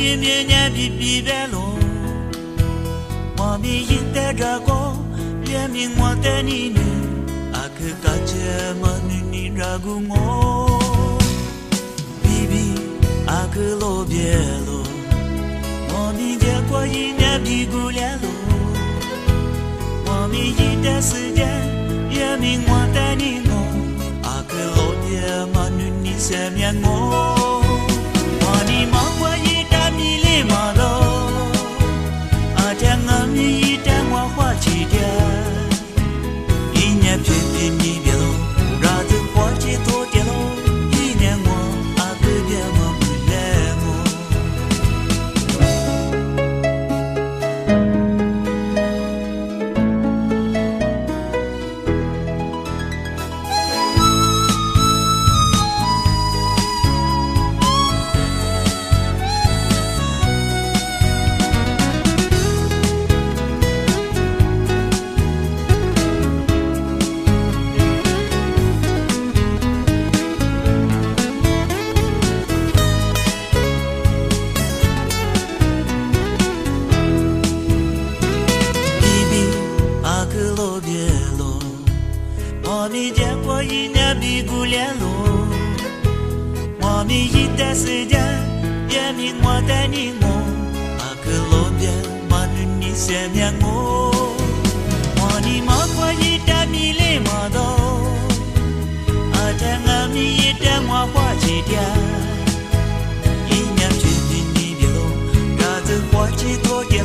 面面年比比白喽，我们一代这个也明我带你呢，阿克嘎切嘛你这个我，比比阿克罗别喽，我们结果一年比过来喽，我们一代时间也明我带你我，阿克罗别嘛你身边我。你忙我一旦迷离马路，阿天我们一旦我花起点，一年偏偏你别喽，让人花起多点喽，一年我阿个别我不来我们结果一年比过来喽，我们一段时间也明我带你我，阿克路边马女你身边我，我你忙过一段迷离马道，阿天我们一段我花起点，一年偏偏你别喽，让人花起多点。